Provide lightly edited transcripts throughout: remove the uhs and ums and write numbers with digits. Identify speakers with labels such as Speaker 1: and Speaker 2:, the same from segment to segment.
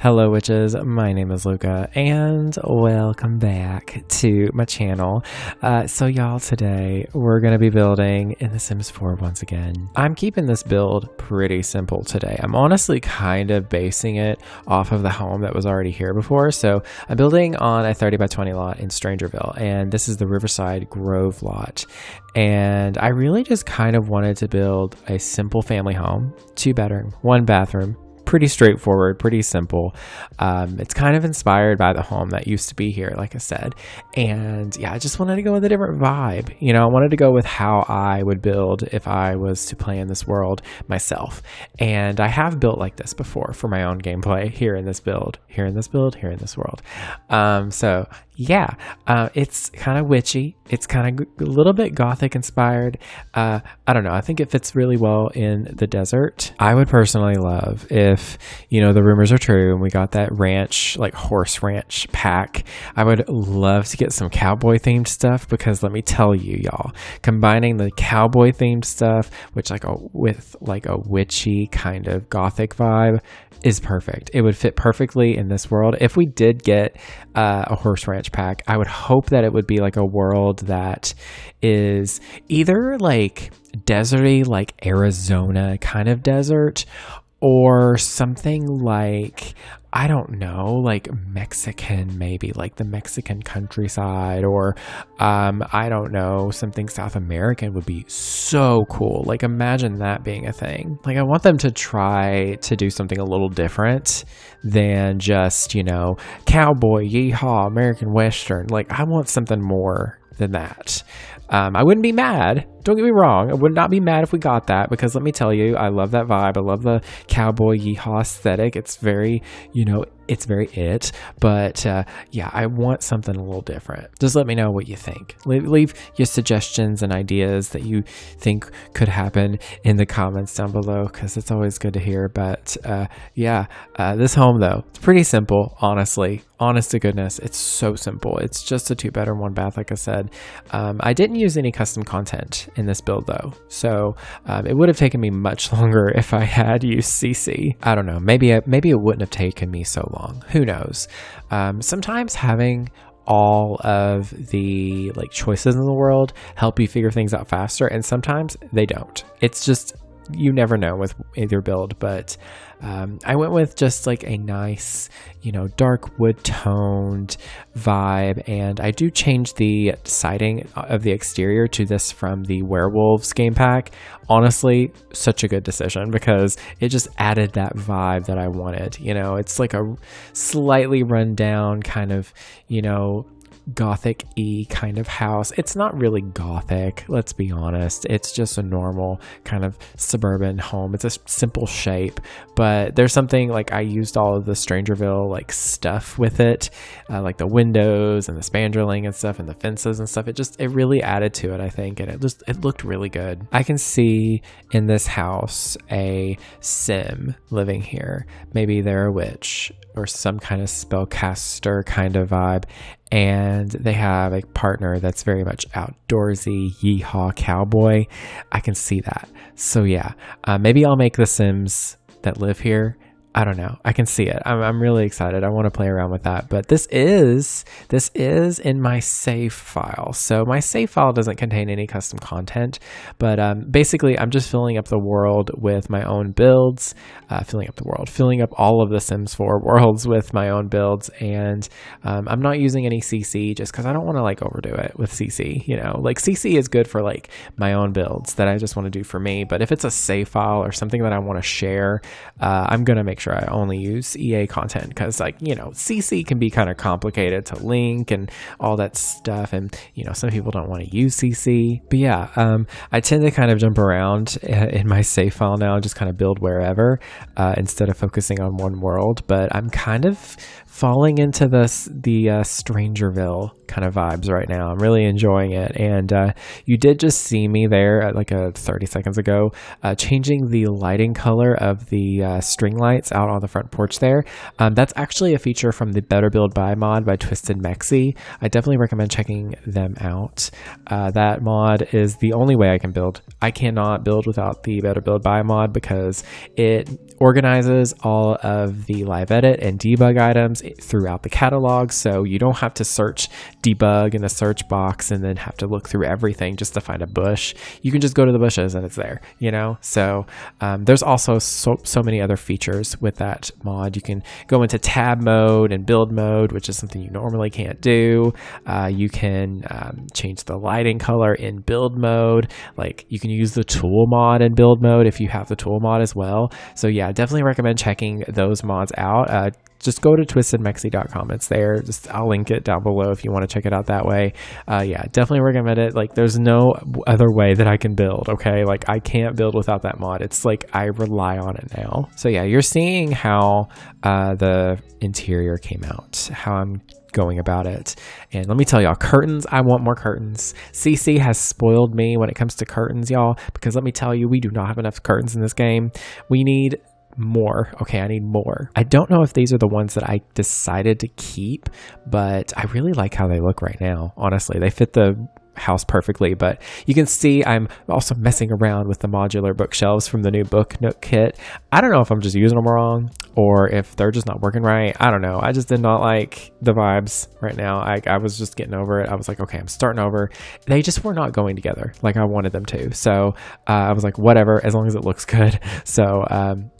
Speaker 1: Hello witches, my name is Lucca and welcome back to my channel. So y'all, today we're going to be building in The Sims 4 once again. I'm keeping this build pretty simple today. I'm honestly kind of basing it off of the home that was already here before. So I'm building on a 30 by 20 lot in Strangerville, and this is the Riverside Grove lot. And I really just kind of wanted to build a simple family home, 2-bedroom, 1 bathroom. Pretty straightforward, pretty simple. It's kind of inspired by the home that used to be here, like I said. And yeah, I just wanted to go with a different vibe. You know, I wanted to go with how I would build if I was to play in this world myself. And I have built like this before for my own gameplay here in this build, here in this build, here in this world. So yeah, it's kind of witchy. It's kind of a little bit gothic inspired. I don't know. I think it fits really well in the desert. I would personally love if, you know, the rumors are true and we got that ranch, like horse ranch pack. I would love to get some cowboy themed stuff, because let me tell you, y'all, combining the cowboy themed stuff, with a witchy kind of gothic vibe is perfect. It would fit perfectly in this world. If we did get a horse ranch pack, I would hope that it would be like a world that is either like deserty, like Arizona kind of desert, or something like, I don't know, like Mexican, maybe like the Mexican countryside, or I don't know, something South American would be so cool. Like, imagine that being a thing. Like, I want them to try to do something a little different than just, you know, cowboy, yeehaw, American Western. Like, I want something more than that. I wouldn't be mad. Don't get me wrong. I would not be mad if we got that, because let me tell you, I love that vibe. I love the cowboy yeehaw aesthetic. It's very, you know, it's very it. But yeah, I want something a little different. Just let me know what you think. Leave your suggestions and ideas that you think could happen in the comments down below, because it's always good to hear. But yeah, this home though, it's pretty simple, honestly. Honest to goodness, it's so simple. It's just a 2-bedroom, 1 bath, like I said. I didn't use any custom content in this build though, so it would have taken me much longer if I had used CC. I don't know, maybe it wouldn't have taken me so long. Who knows? Sometimes having all of the like choices in the world help you figure things out faster, and sometimes they don't. It's just, you never know with either build. But I went with just like a nice, you know, dark wood toned vibe, and I do change the siding of the exterior to this from the Werewolves game pack. Honestly, such a good decision, because it just added that vibe that I wanted. You know, it's like a slightly run down kind of, you know, gothic-y kind of house. It's not really gothic, let's be honest. It's just a normal kind of suburban home. It's a simple shape, but there's something like, I used all of the Strangerville like stuff with it, like the windows and the spandreling and stuff and the fences and stuff. It really added to it, I think, and it looked really good. I can see in this house a sim living here. Maybe they're a witch or some kind of spellcaster kind of vibe, and they have a partner that's very much outdoorsy, yeehaw cowboy. I can see that. So yeah, maybe I'll make the Sims that live here. I don't know. I can see it. I'm really excited. I want to play around with that. But this is in my save file. So my save file doesn't contain any custom content, but basically I'm just filling up the world with my own builds, filling up all of the Sims 4 worlds with my own builds. And I'm not using any CC just because I don't want to like overdo it with CC. You know, like CC is good for like my own builds that I just want to do for me. But if it's a save file or something that I want to share, I'm going to make sure I only use EA content, because, like, you know, CC can be kind of complicated to link and all that stuff, and, you know, some people don't want to use CC. But yeah, I tend to kind of jump around in my save file now, just kind of build wherever instead of focusing on one world. But I'm kind of falling into the Strangerville kind of vibes right now. I'm really enjoying it. And you did just see me there like 30 seconds ago changing the lighting color of the string lights out on the front porch there. That's actually a feature from the Better Build Buy mod by Twisted Mexi. I definitely recommend checking them out. That mod is the only way I can build. I cannot build without the Better Build Buy mod because it organizes all of the live edit and debug items throughout the catalog, so you don't have to search debug in the search box and then have to look through everything just to find a bush. You can just go to the bushes and it's there, you know? So there's also so many other features with that mod. You can go into tab mode and build mode, which is something you normally can't do. You can change the lighting color in build mode. Like, you can use the tool mod in build mode if you have the tool mod as well. So yeah, definitely recommend checking those mods out. Just go to twistedmexi.com. It's there. I'll link it down below if you want to check it out that way. Yeah, definitely recommend it. Like, there's no other way that I can build, okay? Like, I can't build without that mod. It's like I rely on it now. So yeah, you're seeing how the interior came out, how I'm going about it. And let me tell y'all, curtains, I want more curtains. CC has spoiled me when it comes to curtains, y'all, because let me tell you, we do not have enough curtains in this game. We need more. Okay, I need more. I don't know if these are the ones that I decided to keep, but I really like how they look right now. Honestly, they fit the house perfectly. But you can see I'm also messing around with the modular bookshelves from the new Book Nook kit. I don't know if I'm just using them wrong or if they're just not working right. I don't know. I just did not like the vibes right now. I was just getting over it. I was like, okay, I'm starting over. They just were not going together like I wanted them to. So I was like, whatever, as long as it looks good. So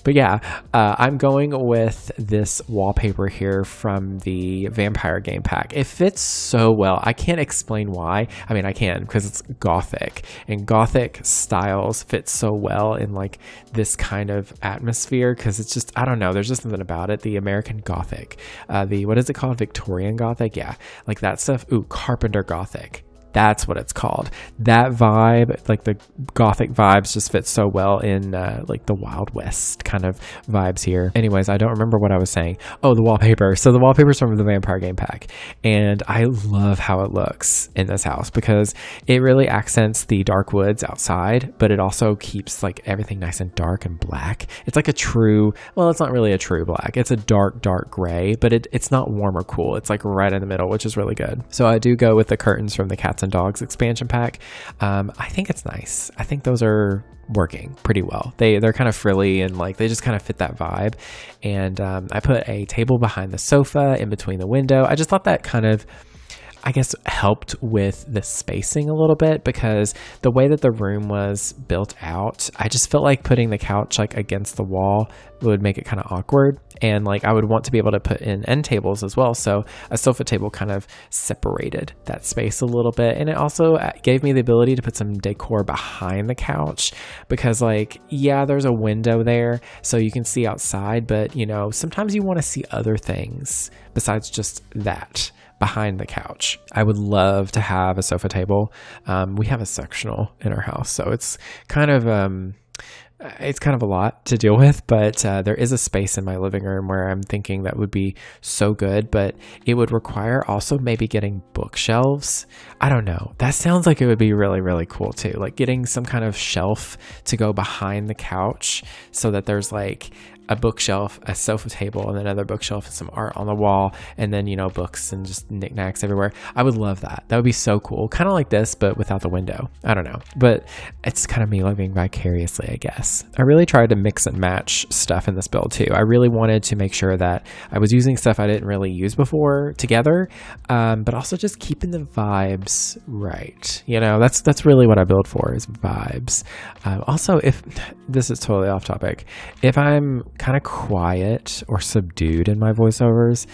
Speaker 1: but yeah, I'm going with this wallpaper here from the Vampire game pack. It fits so well. I can't explain why. I mean, I can, because it's gothic, and gothic styles fit so well in like this kind of atmosphere, because it's just, I don't know, there's just something about it. The American Gothic, what is it called? Victorian Gothic? Yeah, like that stuff. Ooh, Carpenter Gothic. That's what it's called. That vibe, like the gothic vibes, just fit so well in like the Wild West kind of vibes here. Anyways, I don't remember what I was saying. Oh, the wallpaper. So the wallpaper's from the Vampire game pack, and I love how it looks in this house because it really accents the dark woods outside, but it also keeps like everything nice and dark and black. It's like a true, well, it's not really a true black. It's a dark gray, but it's not warm or cool. It's like right in the middle, which is really good. So I do go with the curtains from the Cats and Dogs expansion pack. I think it's nice. I think those are working pretty well. They're kind of frilly and like they just kind of fit that vibe. And I put a table behind the sofa in between the window. I just thought that kind of, I guess, helped with the spacing a little bit, because the way that the room was built out, I just felt like putting the couch like against the wall would make it kind of awkward, and like I would want to be able to put in end tables as well. So a sofa table kind of separated that space a little bit, and it also gave me the ability to put some decor behind the couch, because like, yeah, there's a window there so you can see outside, but you know, sometimes you want to see other things besides just that behind the couch. I would love to have a sofa table. We have a sectional in our house, so it's kind of a lot to deal with, but there is a space in my living room where I'm thinking that would be so good, but it would require also maybe getting bookshelves. I don't know. That sounds like it would be really, really cool too. Like getting some kind of shelf to go behind the couch so that there's like a bookshelf, a sofa table, and another bookshelf and some art on the wall, and then, you know, books and just knickknacks everywhere. I would love that. That would be so cool. Kind of like this, but without the window. I don't know. But it's kind of me living vicariously, I guess. I really tried to mix and match stuff in this build too. I really wanted to make sure that I was using stuff I didn't really use before together, but also just keeping the vibes right. You know, that's really what I build for, is vibes. Also, if this is totally off topic, if I'm kind of quiet or subdued in my voiceovers,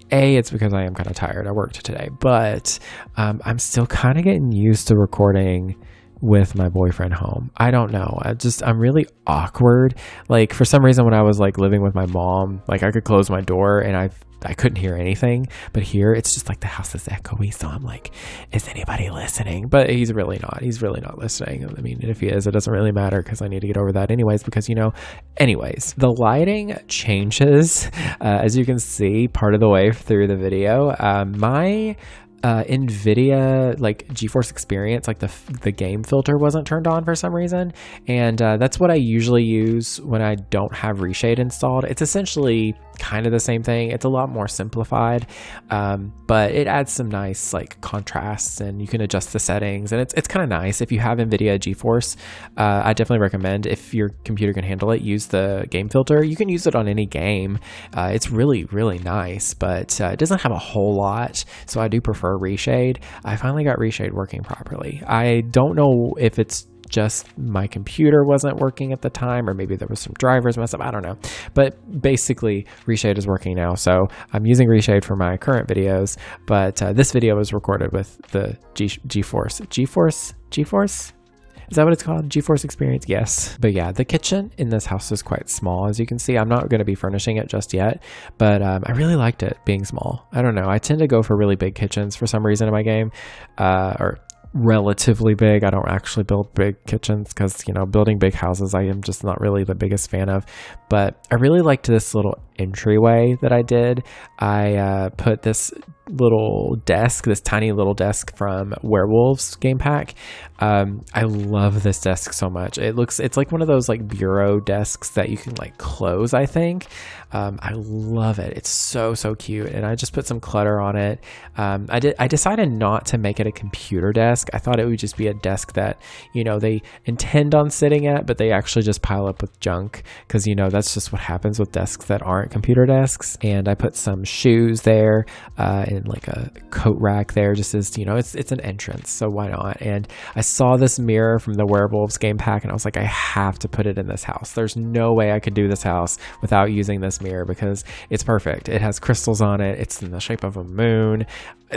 Speaker 1: it's because I am kind of tired. I worked today, but I'm still kind of getting used to recording with my boyfriend home. I don't know. I'm really awkward. Like, for some reason, when I was like living with my mom, like I could close my door and I couldn't hear anything, but here it's just like the house is echoey, so I'm like, is anybody listening? But he's really not listening. I mean, if he is, it doesn't really matter, because I need to get over that anyways, because, you know, anyways, the lighting changes, as you can see part of the way through the video. My NVIDIA like GeForce Experience, like the game filter wasn't turned on for some reason, and that's what I usually use when I don't have Reshade installed. It's essentially kind of the same thing. It's a lot more simplified, but it adds some nice like contrasts, and you can adjust the settings, and it's kind of nice. If you have NVIDIA GeForce, I definitely recommend, if your computer can handle it, use the game filter. You can use it on any game. It's really, really nice, but it doesn't have a whole lot, so I do prefer Reshade. I finally got Reshade working properly. I don't know if it's just my computer wasn't working at the time, or maybe there was some drivers messed up, I don't know, but basically Reshade is working now, so I'm using Reshade for my current videos. But this video was recorded with the GeForce is that what it's called? GeForce Experience? Yes. But yeah, the kitchen in this house is quite small. As you can see, I'm not going to be furnishing it just yet, but I really liked it being small. I don't know. I tend to go for really big kitchens for some reason in my game, or relatively big. I don't actually build big kitchens because, you know, building big houses I am just not really the biggest fan of. But I really liked this little entryway that I did. I put this little desk, this tiny little desk from Werewolves game pack. I love this desk so much. It's like one of those like bureau desks that you can like close, I think. I love it. It's so cute, and I just put some clutter on it. I decided not to make it a computer desk. I thought it would just be a desk that, you know, they intend on sitting at, but they actually just pile up with junk, because, you know, that's just what happens with desks that aren't computer desks. And I put some shoes there, and like a coat rack there, just as, you know, it's an entrance, so why not? And I saw this mirror from the Werewolves game pack, and I was like, I have to put it in this house. There's no way I could do this house without using this mirror, because it's perfect. It has crystals on it. It's in the shape of a moon.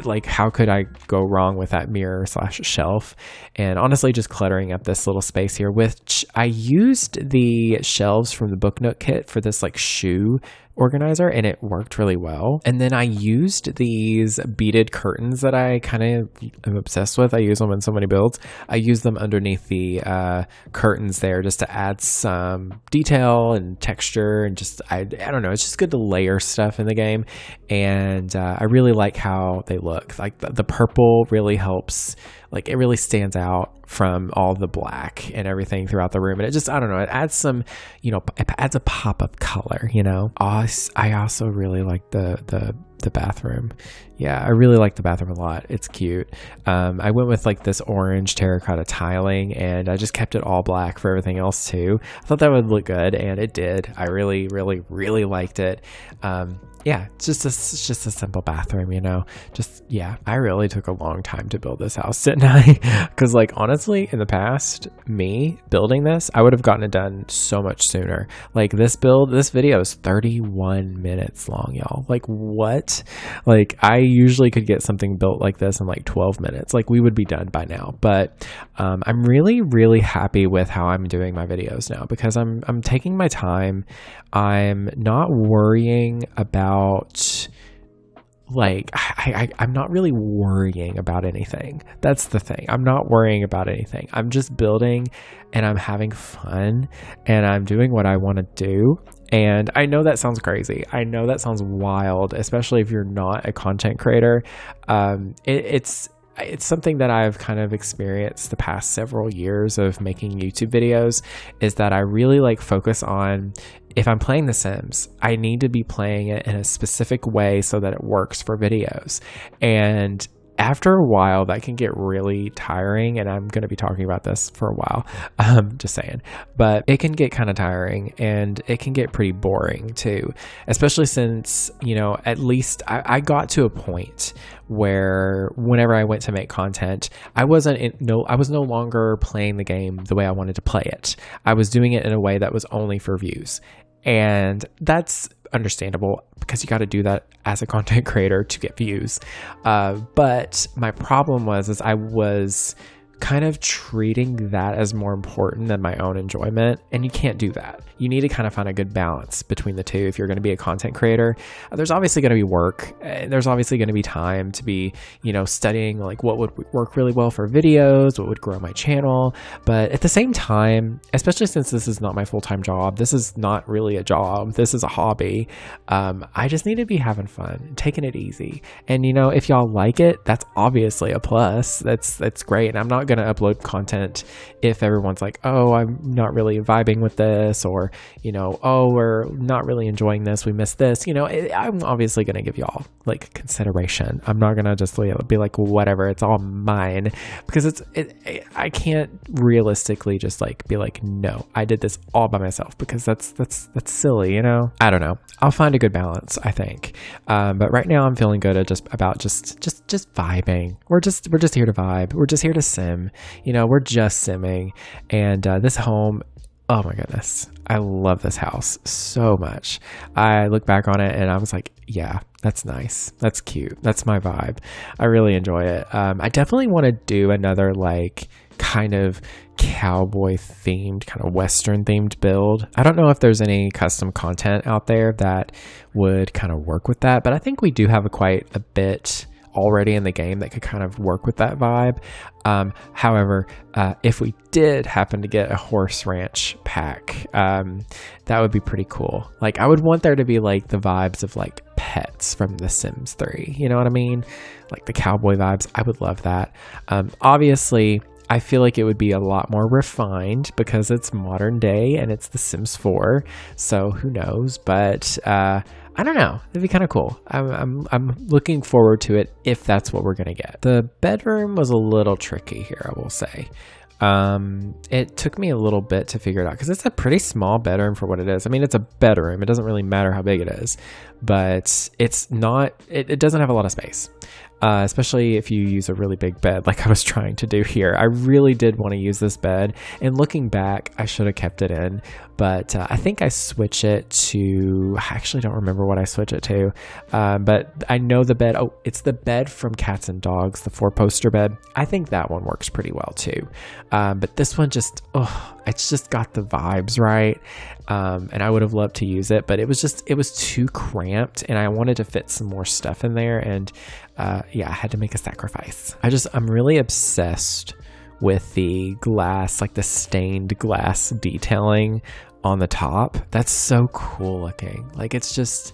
Speaker 1: Like, how could I go wrong with that mirror / shelf? And honestly, just cluttering up this little space here, which I used the shelves from the Book Nook kit for this like shoe organizer, and it worked really well. And then I used these beaded curtains that I kind of am obsessed with. I use them in so many builds. I use them underneath the curtains there just to add some detail and texture, and just I don't know, it's just good to layer stuff in the game. And I really like how they look. Like the purple really helps, like it really stands out from all the black and everything throughout the room. And it just, I don't know, it adds some, you know, it adds a pop of color, you know. I also really like the bathroom. Yeah, I really like the bathroom a lot. It's cute. I went with like this orange terracotta tiling, and I just kept it all black for everything else too. I thought that would look good, and it did. I really, really, really liked it. Yeah, it's just a simple bathroom, you know. Yeah, I really took a long time to build this house, didn't I? Because like honestly, in the past, me building this, I would have gotten it done so much sooner. Like this video is 31 minutes long, y'all. Like what? Like I usually could get something built like this in like 12 minutes. Like we would be done by now. But I'm really, really happy with how I'm doing my videos now, because I'm taking my time. I'm not worrying about like I'm not really worrying about anything. That's the thing. I'm not worrying about anything. I'm just building, and I'm having fun, and I'm doing what I want to do. And I know that sounds crazy. I know that sounds wild, especially if you're not a content creator. It's something that I've kind of experienced the past several years of making YouTube videos, is that I really like focus on, if I'm playing The Sims, I need to be playing it in a specific way so that it works for videos. And after a while, that can get really tiring, and I'm going to be talking about this for a while, just saying. But it can get kind of tiring, and it can get pretty boring too, especially since, you know, at least I got to a point where whenever I went to make content, I was no longer playing the game the way I wanted to play it. I was doing it in a way that was only for views. And that's understandable, because you got to do that as a content creator to get views. But my problem was I was kind of treating that as more important than my own enjoyment. And you can't do that. You need to kind of find a good balance between the two if you're going to be a content creator. There's obviously going to be work. There's obviously going to be time to be, studying like what would work really well for videos, what would grow my channel. But at the same time, especially since this is not my full-time job, this is not really a job, this is a hobby. I just need to be having fun, taking it easy. And if y'all like it, that's obviously a plus. That's great. And I'm not going to upload content if everyone's like, oh, I'm not really vibing with this, or oh, we're not really enjoying this, we missed this. I'm obviously going to give y'all like consideration. I'm not going to just be like, whatever, it's all mine, because I can't realistically just like be like, no, I did this all by myself, because that's silly. I don't know. I'll find a good balance, I think. But right now I'm feeling good at just vibing. We're just here to vibe. We're just here to sim. We're just simming. And this home, oh my goodness, I love this house so much. I look back on it and I was like, yeah, that's nice. That's cute. That's my vibe. I really enjoy it. I definitely want to do another like kind of cowboy themed, kind of Western themed build. I don't know if there's any custom content out there that would kind of work with that, but I think we do have quite a bit already in the game that could kind of work with that vibe. However, if we did happen to get a horse ranch pack, that would be pretty cool. Like, I would want there to be like the vibes of like pets from The Sims 3. You know what I mean? Like the cowboy vibes. I would love that. Obviously, I feel like it would be a lot more refined because it's modern day and it's The Sims 4. So who knows? But I don't know. It'd be kind of cool. I'm looking forward to it if that's what we're gonna get. The bedroom was a little tricky here, I will say. It took me a little bit to figure it out because it's a pretty small bedroom for what it is. I mean, it's a bedroom. It doesn't really matter how big it is, but it's not. It doesn't have a lot of space. Especially if you use a really big bed like I was trying to do here. I really did want to use this bed, and looking back, I should have kept it in, but I think I switch it to, I actually don't remember what I switch it to, but I know the bed, it's the bed from Cats and Dogs, the 4-poster bed. I think that one works pretty well too, but this one just, it's just got the vibes right, and I would have loved to use it, but it was too cramped, and I wanted to fit some more stuff in there, and yeah, I had to make a sacrifice. I'm really obsessed with the glass, like the stained glass detailing on the top. That's so cool looking. Like, it's just,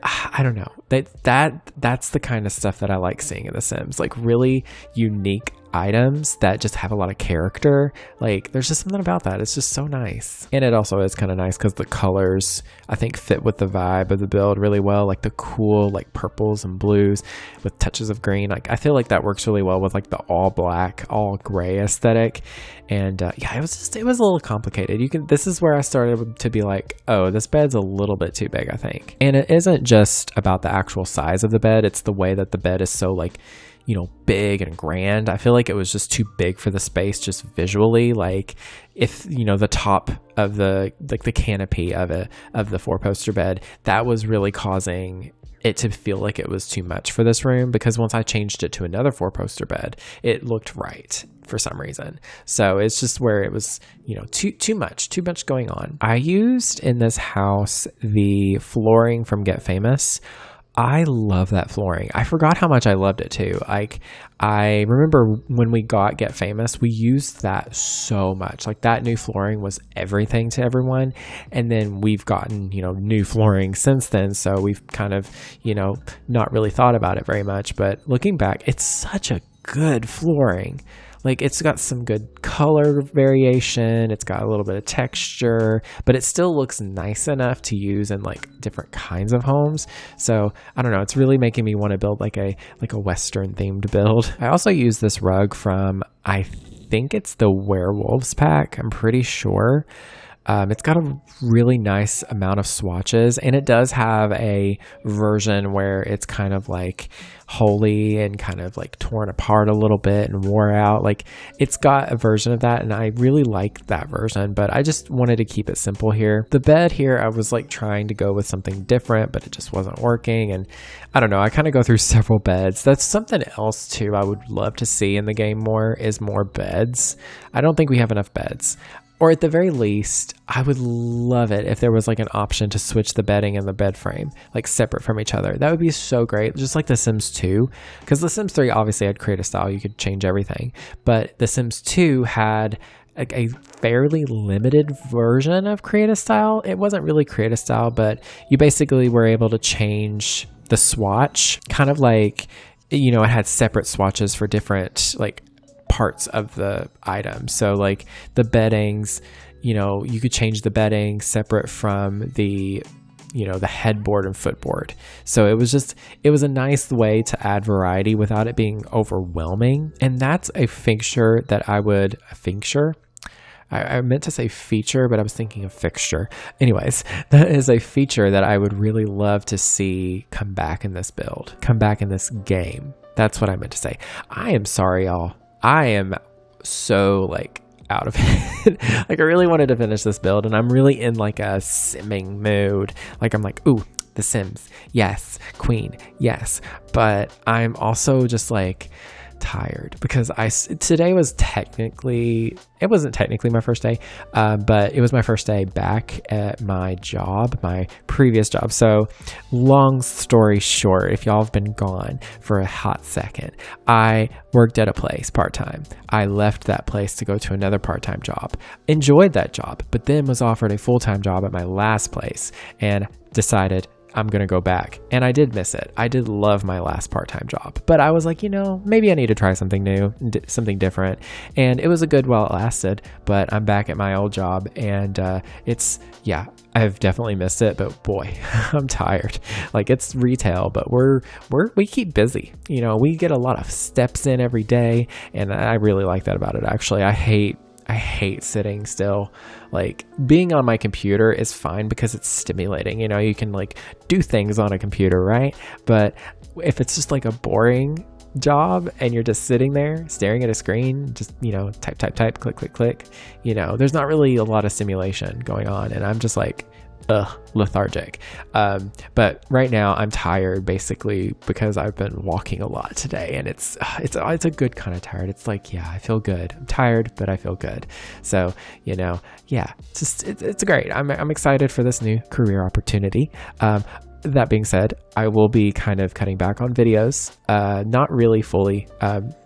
Speaker 1: I don't know. That's the kind of stuff that I like seeing in The Sims. Like, really unique items that just have a lot of character. Like, there's just something about that. It's just so nice. And it also is kind of nice because the colors, I think, fit with the vibe of the build really well. Like the cool like purples and blues with touches of green. Like, I feel like that works really well with like the all black, all gray aesthetic. And yeah, it was a little complicated. This is where I started to be like, oh, this bed's a little bit too big, I think. And it isn't just about the actual size of the bed. It's the way that the bed is so like, big and grand. I feel like it was just too big for the space, just visually. Like, if the top of the canopy of the 4-poster bed, that was really causing it to feel like it was too much for this room, because once I changed it to another 4-poster bed, it looked right for some reason. So it's just where it was, too much going on. I used in this house the flooring from Get Famous. I love that flooring. I forgot how much I loved it too. Like, I remember when we got Get Famous, we used that so much. Like, that new flooring was everything to everyone. And then we've gotten, new flooring since then. So we've kind of, not really thought about it very much. But looking back, it's such a good flooring. Like, it's got some good color variation. It's got a little bit of texture, but it still looks nice enough to use in like different kinds of homes. So I don't know. It's really making me want to build like a Western themed build. I also use this rug from, I think it's the Werewolves pack. I'm pretty sure. It's got a really nice amount of swatches, and it does have a version where it's kind of like holy and kind of like torn apart a little bit and wore out. Like, it's got a version of that, and I really like that version, but I just wanted to keep it simple here. The bed here, I was like trying to go with something different, but it just wasn't working. And I don't know, I kind of go through several beds. That's something else too I would love to see in the game more, is more beds. I don't think we have enough beds. Or at the very least, I would love it if there was like an option to switch the bedding and the bed frame, like separate from each other. That would be so great, just like The Sims 2. Because The Sims 3 obviously had create a style, you could change everything. But The Sims 2 had a fairly limited version of create a style. It wasn't really create a style, but you basically were able to change the swatch, kind of like, you know, it had separate swatches for different like parts of the item. So like the beddings, you know, you could change the bedding separate from the, you know, the headboard and footboard. So it was a nice way to add variety without it being overwhelming. And that's a fixture that I meant to say feature, but I was thinking of fixture. Anyways, that is a feature that I would really love to see come back in this build, come back in this game. That's what I meant to say. I am sorry, y'all. I am so like out of it. Like, I really wanted to finish this build, and I'm really in like a simming mood. Like, I'm like, ooh, The Sims, yes. Queen, yes. But I'm also just like tired because today was it wasn't technically my first day, but it was my first day back at my job, my previous job. So long story short, if y'all have been gone for a hot second, I worked at a place part-time. I left that place to go to another part-time job, enjoyed that job, but then was offered a full-time job at my last place and decided I'm going to go back. And I did miss it. I did love my last part-time job, but I was like, you know, maybe I need to try something new, something different. And it was a good while it lasted, but I'm back at my old job, and I've definitely missed it, but boy, I'm tired. Like, it's retail, but we keep busy. You know, we get a lot of steps in every day, and I really like that about it. Actually, I hate sitting still. Like, being on my computer is fine because it's stimulating. You know, you can like do things on a computer, right? But if it's just like a boring job and you're just sitting there staring at a screen, just, you know, type, click, you know, there's not really a lot of stimulation going on, and I'm just like, lethargic. But right now I'm tired basically because I've been walking a lot today, and it's a good kind of tired. It's like, yeah, I feel good. I'm tired, but I feel good. So, you know, yeah, it's great. I'm excited for this new career opportunity. That being said, I will be kind of cutting back on videos, not really fully,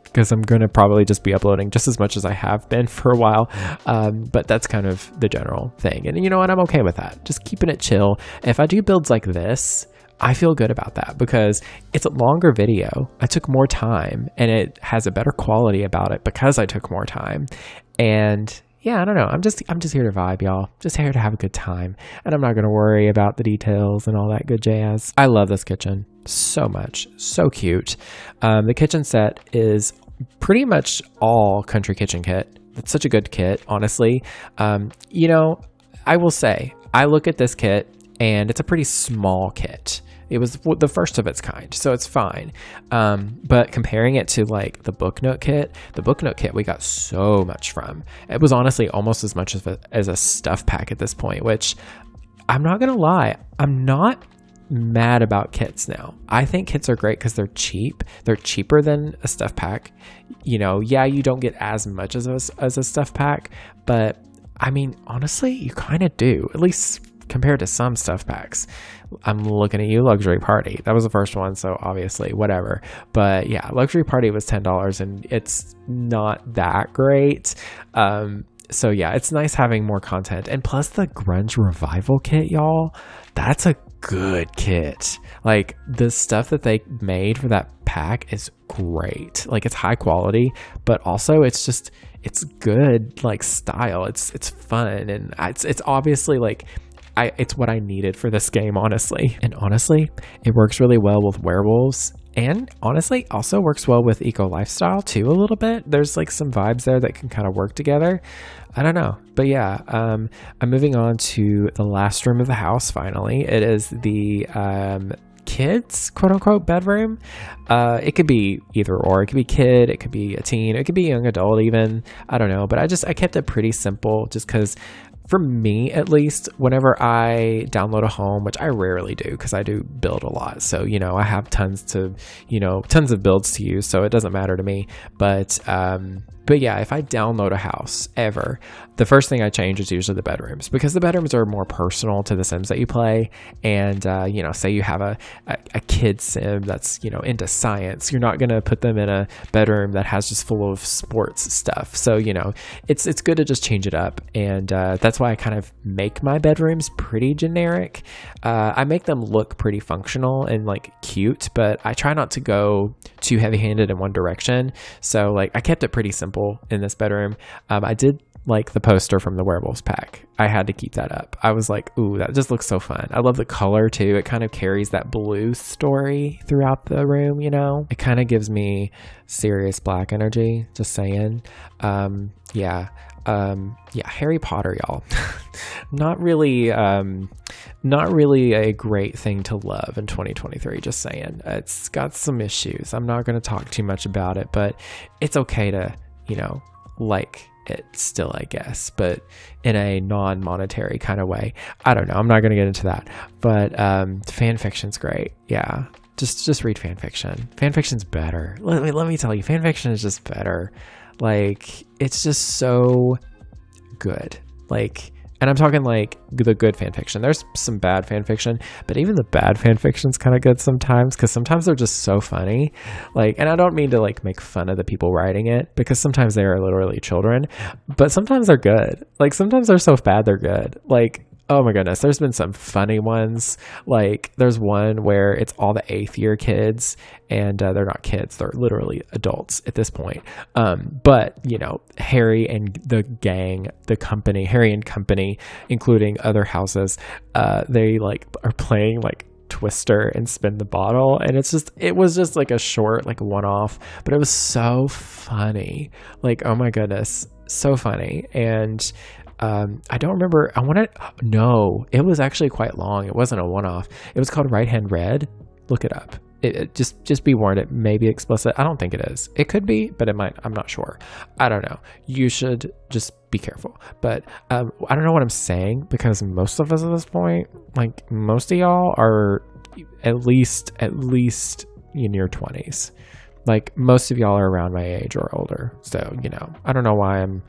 Speaker 1: because I'm going to probably just be uploading just as much as I have been for a while. But that's kind of the general thing. And you know what? I'm okay with that. Just keeping it chill. If I do builds like this, I feel good about that because it's a longer video. I took more time, and it has a better quality about it because I took more time. And yeah, I don't know. I'm just here to vibe, y'all. Just here to have a good time. And I'm not going to worry about the details and all that good jazz. I love this kitchen so much. So cute. The kitchen set is pretty much all Country Kitchen kit. It's such a good kit, honestly. You know, I will say, I look at this kit and it's a pretty small kit. It was the first of its kind, so it's fine. But comparing it to like the Book Note kit we got so much from. It was honestly almost as much as a stuff pack at this point, which I'm not gonna lie, I'm not mad about kits now. I think kits are great because they're cheap. They're cheaper than a stuff pack. You know, yeah, you don't get as much as a stuff pack, but I mean, honestly, you kind of do, at least compared to some stuff packs. I'm looking at you, Luxury Party. That was the first one, so obviously, whatever. But yeah, Luxury Party was $10, and it's not that great. So yeah, it's nice having more content. And plus the Grunge Revival kit, y'all, that's a good kit. Like, the stuff that they made for that pack is great. Like, it's high quality, but also it's good, like, style. It's fun, and it's obviously like, it's what I needed for this game, honestly. And honestly, it works really well with werewolves And honestly, also works well with eco lifestyle too, a little bit. There's like some vibes there that can kind of work together. I don't know. But yeah, I'm moving on to the last room of the house finally. It is the kids, quote unquote, bedroom. It could be either or. It could be kid, it could be a teen, it could be young adult even. I don't know. But I kept it pretty simple just because for me, at least, whenever I download a home, which I rarely do because I do build a lot. So, I have tons of builds to use. So it doesn't matter to me. But yeah, if I download a house ever, the first thing I change is usually the bedrooms because the bedrooms are more personal to the Sims that you play. And, say you have a kid Sim that's, into science, you're not going to put them in a bedroom that has just full of sports stuff. So, it's good to just change it up. And that's why I kind of make my bedrooms pretty generic. I make them look pretty functional and like cute, but I try not to go too heavy-handed in one direction. So like I kept it pretty simple in this bedroom. I did like the poster from the Werewolves pack. I had to keep that up. I was like, ooh, that just looks so fun. I love the color too. It kind of carries that blue story throughout the room, It kind of gives me serious black energy, just saying. Yeah, Harry Potter, y'all. not really a great thing to love in 2023, just saying. It's got some issues. I'm not going to talk too much about it, but it's okay to, like it still, I guess, but in a non-monetary kind of way. I don't know. I'm not going to get into that, but fan fiction's great. Yeah. Just read fan fiction. Fan fiction's better. Let me tell you, fan fiction is just better. Like, it's just so good. Like, and I'm talking like the good fan fiction. There's some bad fan fiction, but even the bad fan fiction's kind of good sometimes because sometimes they're just so funny. Like, and I don't mean to like make fun of the people writing it because sometimes they are literally children, but sometimes they're good. Like, sometimes they're so bad they're good. Like, oh my goodness, there's been some funny ones. Like, there's one where it's all the 8th year kids, and they're not kids, they're literally adults at this point. But, Harry and the gang, Harry and company, including other houses, they like are playing like Twister and Spin the Bottle, and it was just like a short, like one-off, but it was so funny. Like, oh my goodness, so funny. And I don't remember. No, it was actually quite long. It wasn't a one-off. It was called Right Hand Red. Look it up. It just be warned. It may be explicit. I don't think it is. It could be, but it might. I'm not sure. I don't know. You should just be careful. But I don't know what I'm saying because most of us at this point, like most of y'all, are at least in your 20s. Like, most of y'all are around my age or older. So, I don't know why I'm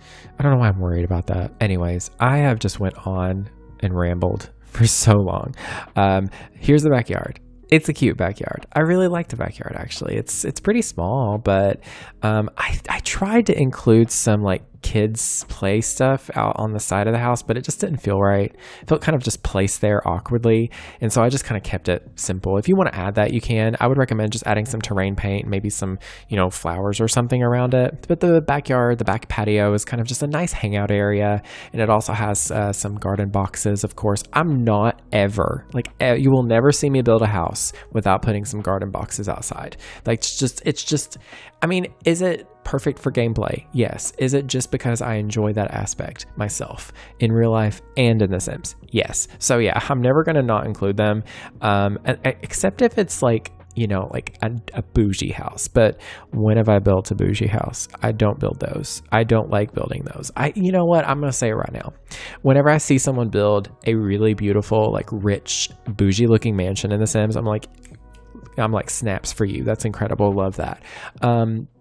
Speaker 1: worried about that. Anyways, I have just went on and rambled for so long. Here's the backyard. It's a cute backyard. I really like the backyard, actually. It's pretty small, but I tried to include some like kids play stuff out on the side of the house, but it just didn't feel right. It felt kind of just placed there awkwardly, and so I just kind of kept it simple. If you want to add that, you can. I would recommend just adding some terrain paint, maybe some flowers or something around it. But the backyard, the back patio is kind of just a nice hangout area, and it also has some garden boxes, of course. I'm not ever you will never see me build a house without putting some garden boxes outside. Like, it's just I mean, is it perfect for gameplay? Yes. Is it just because I enjoy that aspect myself in real life and in The Sims? Yes. So yeah, I'm never going to not include them, except if it's like a bougie house. But when have I built a bougie house? I don't build those. I don't like building those. You know what? I'm going to say it right now. Whenever I see someone build a really beautiful, like rich, bougie looking mansion in The Sims, I'm like, snaps for you. That's incredible. Love that.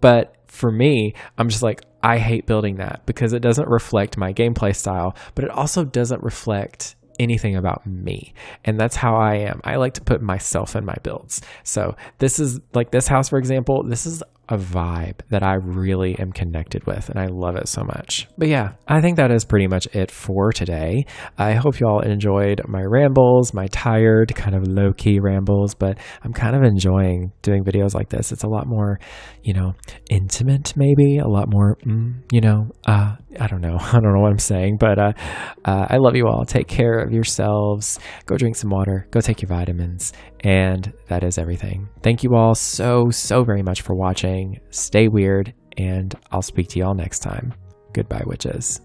Speaker 1: But for me, I'm just like, I hate building that because it doesn't reflect my gameplay style, but it also doesn't reflect anything about me. And that's how I am. I like to put myself in my builds. So this is like this house, for example, this is a vibe that I really am connected with, and I love it so much. But yeah, I think that is pretty much it for today. I hope y'all enjoyed my rambles, my tired, kind of low-key rambles, but I'm kind of enjoying doing videos like this. It's a lot more, intimate maybe, a lot more, I don't know. I don't know what I'm saying, but I love you all. Take care of yourselves. Go drink some water. Go take your vitamins. And that is everything. Thank you all so very much for watching. Stay weird, and I'll speak to y'all next time. Goodbye, witches.